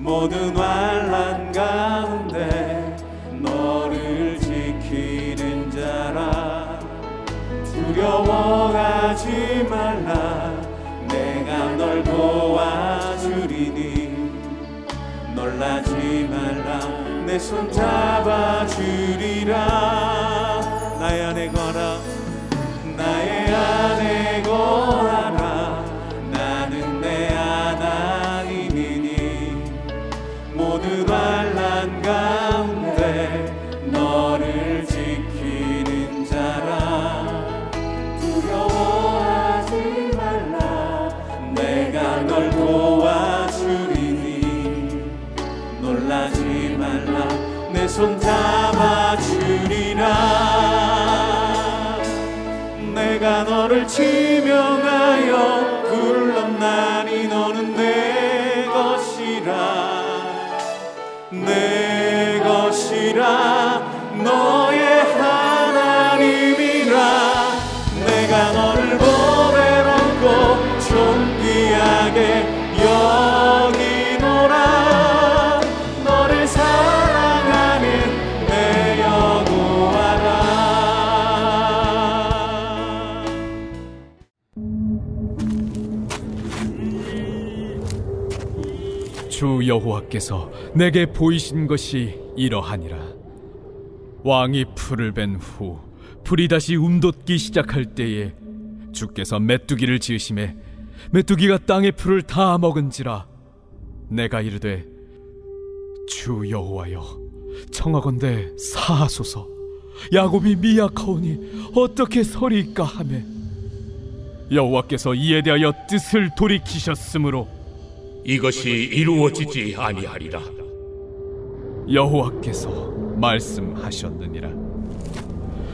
모든 환난 가운데 너를 지키는 자라. 두려워하지 말라. 내가 널 도와주리니 놀라지 말라. 내 손 잡아주리라. 나의 안에 거하라. 나의 안에 거하라. 나는 내 하나님이니 모든 환난 가운데 너를 지키는 자라. 두려워하지 말라. 내가 널 도와주리니 놀라지 말라. 내 손 잡아주리라. 내가 너를 지명하여 불렀나니 너는 내 것이라. 내 것이라. 너의 하나님이라. 내가 너를 보배 얻고 존귀하게 여기노라. 너를 사랑하는 내 여호와라. 주 여호와께서 내게 보이신 것이 이러하니라. 왕이 풀을 벤 후 풀이 다시 움돋기 시작할 때에 주께서 메뚜기를 지으심에 메뚜기가 땅의 풀을 다 먹은지라. 내가 이르되 주 여호와여 청하건대 사하소서. 야곱이 미약하오니 어떻게 서리이까 하매 여호와께서 이에 대하여 뜻을 돌이키셨으므로 이것이 이루어지지 아니하리라. 여호와께서 말씀하셨느니라.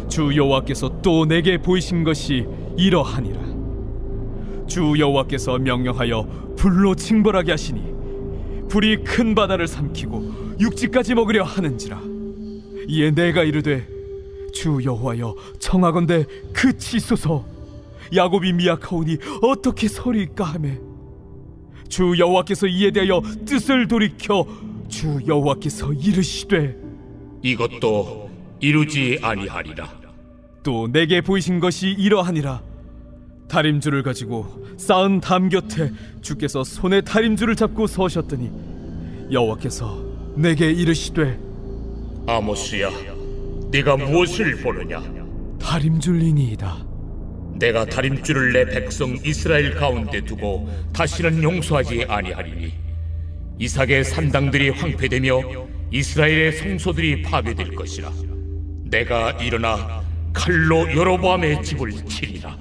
주 여호와께서 또 내게 보이신 것이 이러하니라. 주 여호와께서 명령하여 불로 징벌하게 하시니 불이 큰 바다를 삼키고 육지까지 먹으려 하는지라. 이에 내가 이르되 주 여호와여 청하건대 그치소서. 야곱이 미약하오니 어떻게 서리이까 하매 주 여호와께서 이에 대하여 뜻을 돌이켜 주 여호와께서 이르시되 이것도 이루지 아니하리라. 또 내게 보이신 것이 이러하니라. 다림줄을 가지고 쌓은 담 곁에 주께서 손에 다림줄을 잡고 서셨더니 여호와께서 내게 이르시되 아모스야, 네가 무엇을 보느냐? 다림줄이니이다. 내가 다림줄을 내 백성 이스라엘 가운데 두고 다시는 용서하지 아니하리니 이삭의 산당들이 황폐되며 이스라엘의 성소들이 파괴될 것이라. 내가 일어나 칼로 여로보암의 집을 치리라.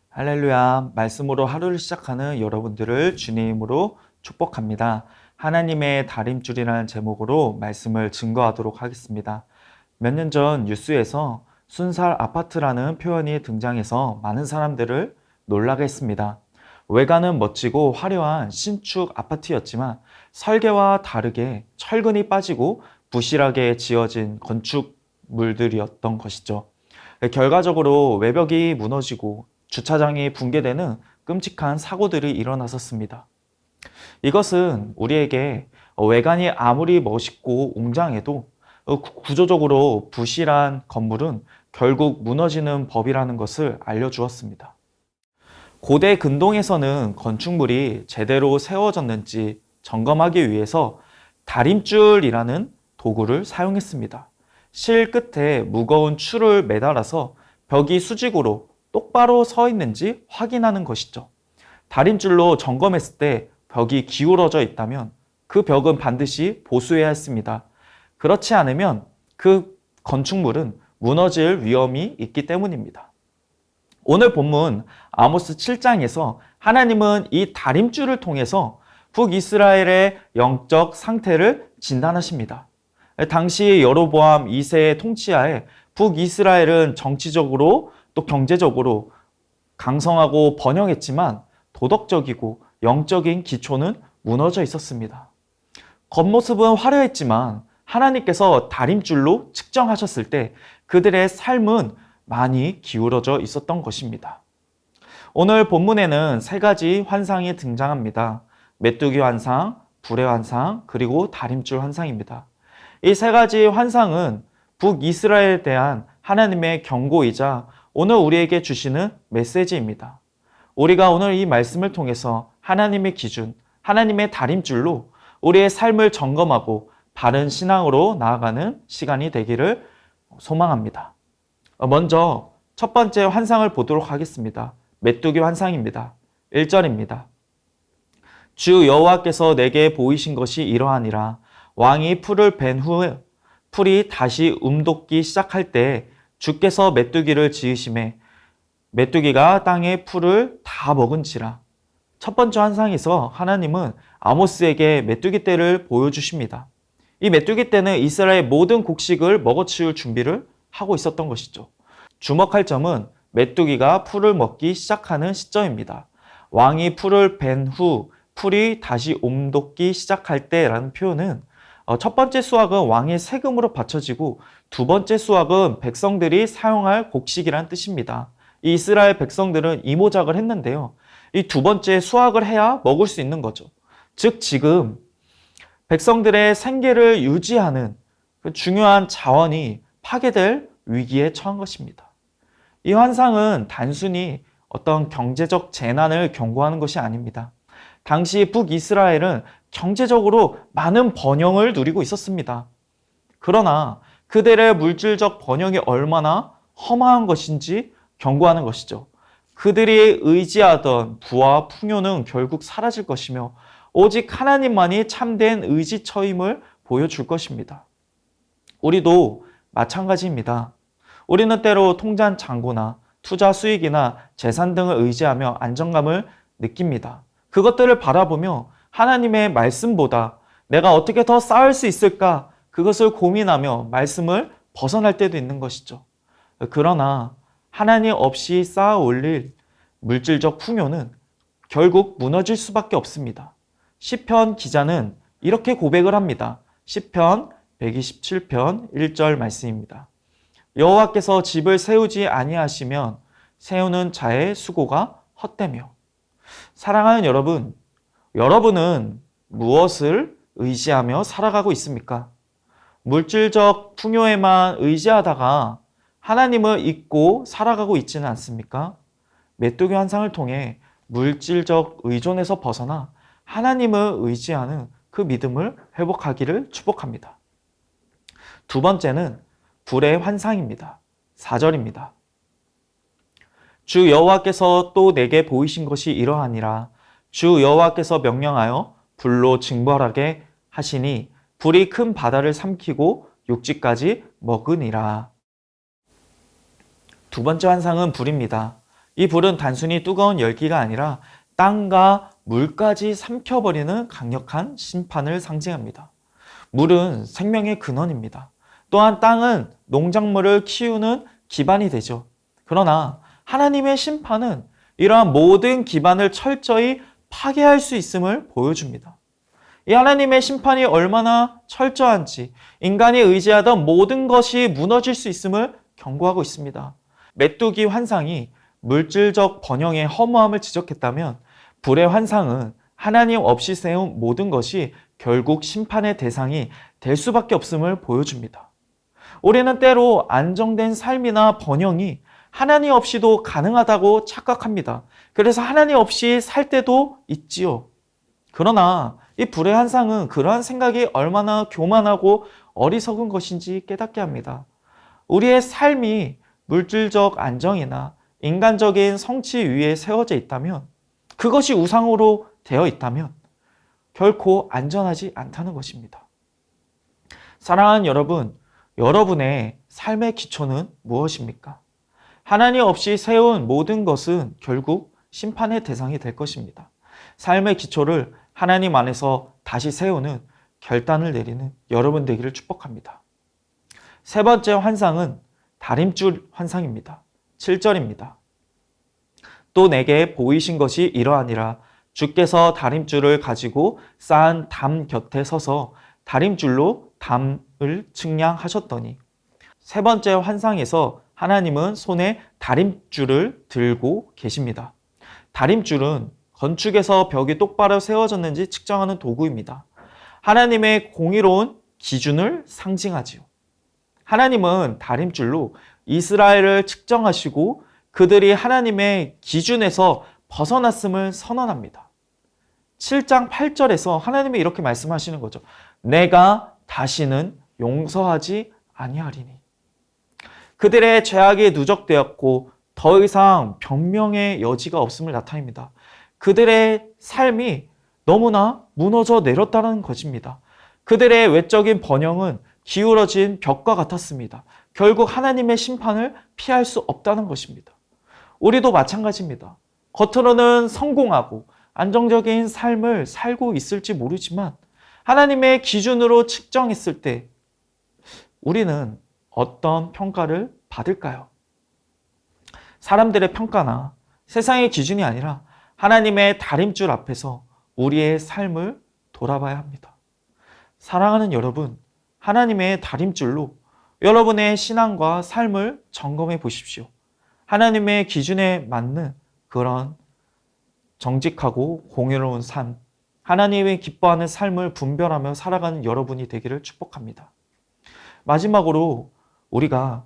할렐루야. 말씀으로 하루를 시작하는 여러분들을 주님으로 축복합니다. 하나님의 다림줄이라는 제목으로 말씀을 증거하도록 하겠습니다. 몇 년 전 뉴스에서 순살 아파트라는 표현이 등장해서 많은 사람들을 놀라게 했습니다. 외관은 멋지고 화려한 신축 아파트였지만 설계와 다르게 철근이 빠지고 부실하게 지어진 건축물들이었던 것이죠. 결과적으로 외벽이 무너지고 주차장이 붕괴되는 끔찍한 사고들이 일어났었습니다. 이것은 우리에게 외관이 아무리 멋있고 웅장해도 구조적으로 부실한 건물은 결국 무너지는 법이라는 것을 알려주었습니다. 고대 근동에서는 건축물이 제대로 세워졌는지 점검하기 위해서 다림줄이라는 도구를 사용했습니다. 실 끝에 무거운 줄을 매달아서 벽이 수직으로 똑바로 서 있는지 확인하는 것이죠. 다림줄로 점검했을 때 벽이 기울어져 있다면 그 벽은 반드시 보수해야 했습니다. 그렇지 않으면 그 건축물은 무너질 위험이 있기 때문입니다. 오늘 본문 아모스 7장에서 하나님은 이 다림줄을 통해서 북이스라엘의 영적 상태를 진단하십니다. 당시 여로보암 2세의 통치하에 북이스라엘은 정치적으로 또 경제적으로 강성하고 번영했지만 도덕적이고 영적인 기초는 무너져 있었습니다. 겉모습은 화려했지만 하나님께서 다림줄로 측정하셨을 때 그들의 삶은 많이 기울어져 있었던 것입니다. 오늘 본문에는 세 가지 환상이 등장합니다. 메뚜기 환상, 불의 환상, 그리고 다림줄 환상입니다. 이 세 가지 환상은 북이스라엘에 대한 하나님의 경고이자 오늘 우리에게 주시는 메시지입니다. 우리가 오늘 이 말씀을 통해서 하나님의 기준, 하나님의 다림줄로 우리의 삶을 점검하고 바른 신앙으로 나아가는 시간이 되기를 소망합니다. 먼저 첫 번째 환상을 보도록 하겠습니다. 메뚜기 환상입니다. 1절입니다. 주 여호와께서 내게 보이신 것이 이러하니라. 왕이 풀을 벤 후에 풀이 다시 움돋기 시작할 때 주께서 메뚜기를 지으심에 메뚜기가 땅의 풀을 다 먹은지라. 첫 번째 환상에서 하나님은 아모스에게 메뚜기 떼를 보여주십니다. 이 메뚜기 떼는 이스라엘 모든 곡식을 먹어치울 준비를 하고 있었던 것이죠. 주목할 점은 메뚜기가 풀을 먹기 시작하는 시점입니다. 왕이 풀을 벤 후 풀이 다시 움돋기 시작할 때라는 표현은 첫 번째 수확은 왕의 세금으로 바쳐지고 두 번째 수확은 백성들이 사용할 곡식이란 뜻입니다. 이 이스라엘 백성들은 이모작을 했는데요. 이 두 번째 수확을 해야 먹을 수 있는 거죠. 즉 지금 백성들의 생계를 유지하는 그 중요한 자원이 파괴될 위기에 처한 것입니다. 이 환상은 단순히 어떤 경제적 재난을 경고하는 것이 아닙니다. 당시 북이스라엘은 경제적으로 많은 번영을 누리고 있었습니다. 그러나 그들의 물질적 번영이 얼마나 험한 것인지 경고하는 것이죠. 그들이 의지하던 부와 풍요는 결국 사라질 것이며 오직 하나님만이 참된 의지처임을 보여줄 것입니다. 우리도 마찬가지입니다. 우리는 때로 통장 잔고나 투자 수익이나 재산 등을 의지하며 안정감을 느낍니다. 그것들을 바라보며 하나님의 말씀보다 내가 어떻게 더 쌓을 수 있을까 그것을 고민하며 말씀을 벗어날 때도 있는 것이죠. 그러나 하나님 없이 쌓아 올릴 물질적 풍요는 결국 무너질 수밖에 없습니다. 시편 기자는 이렇게 고백을 합니다. 시편 127편 1절 말씀입니다. 여호와께서 집을 세우지 아니하시면 세우는 자의 수고가 헛되며. 사랑하는 여러분, 여러분은 무엇을 의지하며 살아가고 있습니까? 물질적 풍요에만 의지하다가 하나님을 잊고 살아가고 있지는 않습니까? 메뚜기 환상을 통해 물질적 의존에서 벗어나 하나님을 의지하는 그 믿음을 회복하기를 축복합니다. 두 번째는 불의 환상입니다. 4절입니다. 주 여호와께서 또 내게 보이신 것이 이러하니라. 주 여호와께서 명령하여 불로 증발하게 하시니 불이 큰 바다를 삼키고 육지까지 먹으니라. 두 번째 환상은 불입니다. 이 불은 단순히 뜨거운 열기가 아니라 땅과 물까지 삼켜버리는 강력한 심판을 상징합니다. 물은 생명의 근원입니다. 또한 땅은 농작물을 키우는 기반이 되죠. 그러나 하나님의 심판은 이러한 모든 기반을 철저히 파괴할 수 있음을 보여줍니다. 이 하나님의 심판이 얼마나 철저한지 인간이 의지하던 모든 것이 무너질 수 있음을 경고하고 있습니다. 메뚜기 환상이 물질적 번영의 허무함을 지적했다면 불의 환상은 하나님 없이 세운 모든 것이 결국 심판의 대상이 될 수밖에 없음을 보여줍니다. 우리는 때로 안정된 삶이나 번영이 하나님 없이도 가능하다고 착각합니다. 그래서 하나님 없이 살 때도 있지요. 그러나 이 불의 환상은 그러한 생각이 얼마나 교만하고 어리석은 것인지 깨닫게 합니다. 우리의 삶이 물질적 안정이나 인간적인 성취 위에 세워져 있다면, 그것이 우상으로 되어 있다면 결코 안전하지 않다는 것입니다. 사랑하는 여러분, 여러분의 삶의 기초는 무엇입니까? 하나님 없이 세운 모든 것은 결국 심판의 대상이 될 것입니다. 삶의 기초를 하나님 안에서 다시 세우는 결단을 내리는 여러분 되기를 축복합니다. 세 번째 환상은 다림줄 환상입니다. 7절입니다. 또 내게 보이신 것이 이러하니라. 주께서 다림줄을 가지고 쌓은 담 곁에 서서 다림줄로 담을 측량하셨더니. 세 번째 환상에서 하나님은 손에 다림줄을 들고 계십니다. 다림줄은 건축에서 벽이 똑바로 세워졌는지 측정하는 도구입니다. 하나님의 공의로운 기준을 상징하지요. 하나님은 다림줄로 이스라엘을 측정하시고 그들이 하나님의 기준에서 벗어났음을 선언합니다. 7장 8절에서 하나님이 이렇게 말씀하시는 거죠. 내가 다시는 용서하지 아니하리니. 그들의 죄악이 누적되었고 더 이상 변명의 여지가 없음을 나타냅니다. 그들의 삶이 너무나 무너져 내렸다는 것입니다. 그들의 외적인 번영은 기울어진 벽과 같았습니다. 결국 하나님의 심판을 피할 수 없다는 것입니다. 우리도 마찬가지입니다. 겉으로는 성공하고 안정적인 삶을 살고 있을지 모르지만 하나님의 기준으로 측정했을 때 우리는 어떤 평가를 받을까요? 사람들의 평가나 세상의 기준이 아니라 하나님의 다림줄 앞에서 우리의 삶을 돌아봐야 합니다. 사랑하는 여러분, 하나님의 다림줄로 여러분의 신앙과 삶을 점검해 보십시오. 하나님의 기준에 맞는 그런 정직하고 공의로운 삶, 하나님의 기뻐하는 삶을 분별하며 살아가는 여러분이 되기를 축복합니다. 마지막으로 우리가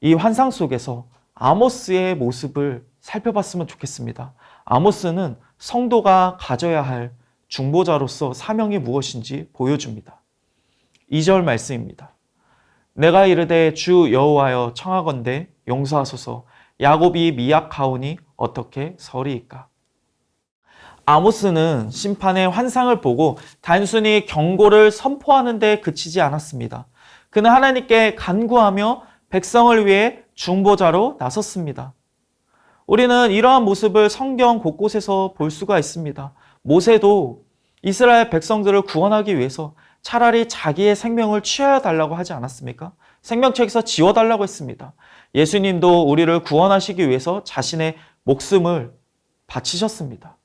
이 환상 속에서 아모스의 모습을 살펴봤으면 좋겠습니다. 아모스는 성도가 가져야 할 중보자로서 사명이 무엇인지 보여줍니다. 2절 말씀입니다. 내가 이르되 주 여호와여 청하건대 용서하소서 야곱이 미약하오니 어떻게 서리이까. 아모스는 심판의 환상을 보고 단순히 경고를 선포하는 데 그치지 않았습니다. 그는 하나님께 간구하며 백성을 위해 중보자로 나섰습니다. 우리는 이러한 모습을 성경 곳곳에서 볼 수가 있습니다. 모세도 이스라엘 백성들을 구원하기 위해서 차라리 자기의 생명을 취하여 달라고 하지 않았습니까? 생명책에서 지워달라고 했습니다. 예수님도 우리를 구원하시기 위해서 자신의 목숨을 바치셨습니다.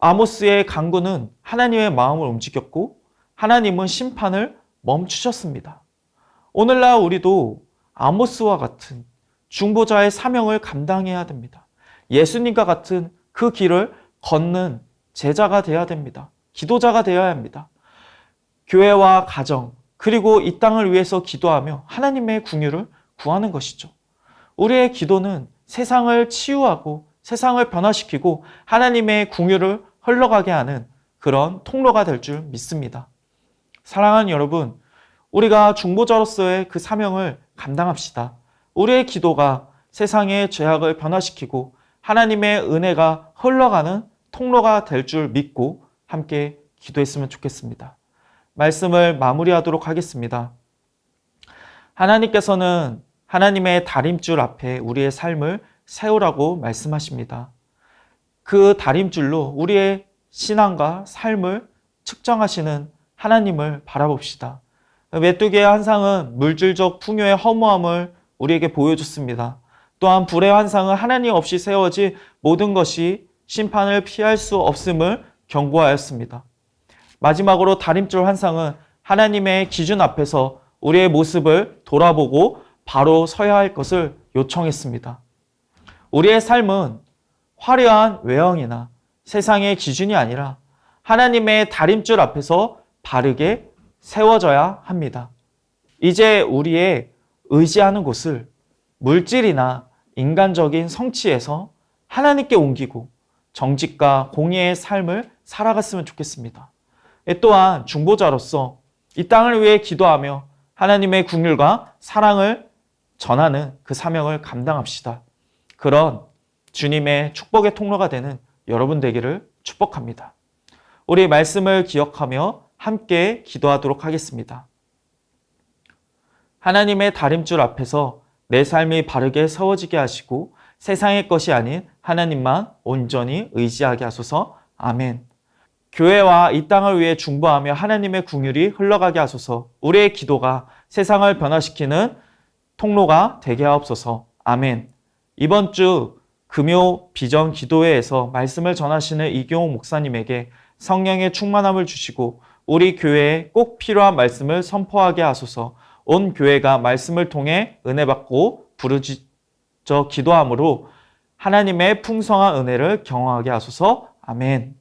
아모스의 간구는 하나님의 마음을 움직였고 하나님은 심판을 멈추셨습니다. 오늘날 우리도 아모스와 같은 중보자의 사명을 감당해야 됩니다. 예수님과 같은 그 길을 걷는 제자가 되어야 됩니다. 기도자가 되어야 합니다. 교회와 가정 그리고 이 땅을 위해서 기도하며 하나님의 궁유를 구하는 것이죠. 우리의 기도는 세상을 치유하고 세상을 변화시키고 하나님의 궁유를 흘러가게 하는 그런 통로가 될 줄 믿습니다. 사랑하는 여러분, 우리가 중보자로서의 그 사명을 감당합시다. 우리의 기도가 세상의 죄악을 변화시키고 하나님의 은혜가 흘러가는 통로가 될 줄 믿고 함께 기도했으면 좋겠습니다. 말씀을 마무리하도록 하겠습니다. 하나님께서는 하나님의 다림줄 앞에 우리의 삶을 세우라고 말씀하십니다. 그 다림줄로 우리의 신앙과 삶을 측정하시는 하나님을 바라봅시다. 메뚜기의 환상은 물질적 풍요의 허무함을 우리에게 보여줬습니다. 또한 불의 환상은 하나님 없이 세워진 모든 것이 심판을 피할 수 없음을 경고하였습니다. 마지막으로 다림줄 환상은 하나님의 기준 앞에서 우리의 모습을 돌아보고 바로 서야 할 것을 요청했습니다. 우리의 삶은 화려한 외형이나 세상의 기준이 아니라 하나님의 다림줄 앞에서 바르게 세워져야 합니다. 이제 우리의 의지하는 곳을 물질이나 인간적인 성취에서 하나님께 옮기고 정직과 공의의 삶을 살아갔으면 좋겠습니다. 또한 중보자로서 이 땅을 위해 기도하며 하나님의 긍휼과 사랑을 전하는 그 사명을 감당합시다. 그런 주님의 축복의 통로가 되는 여러분 되기를 축복합니다. 우리 말씀을 기억하며 함께 기도하도록 하겠습니다. 하나님의 다림줄 앞에서 내 삶이 바르게 세워지게 하시고 세상의 것이 아닌 하나님만 온전히 의지하게 하소서. 아멘. 교회와 이 땅을 위해 중보하며 하나님의 긍휼이 흘러가게 하소서. 우리의 기도가 세상을 변화시키는 통로가 되게 하옵소서. 아멘. 이번 주 금요 비전 기도회에서 말씀을 전하시는 이경호 목사님에게 성령의 충만함을 주시고 우리 교회에 꼭 필요한 말씀을 선포하게 하소서. 온 교회가 말씀을 통해 은혜 받고 부르짖어 기도함으로 하나님의 풍성한 은혜를 경험하게 하소서. 아멘.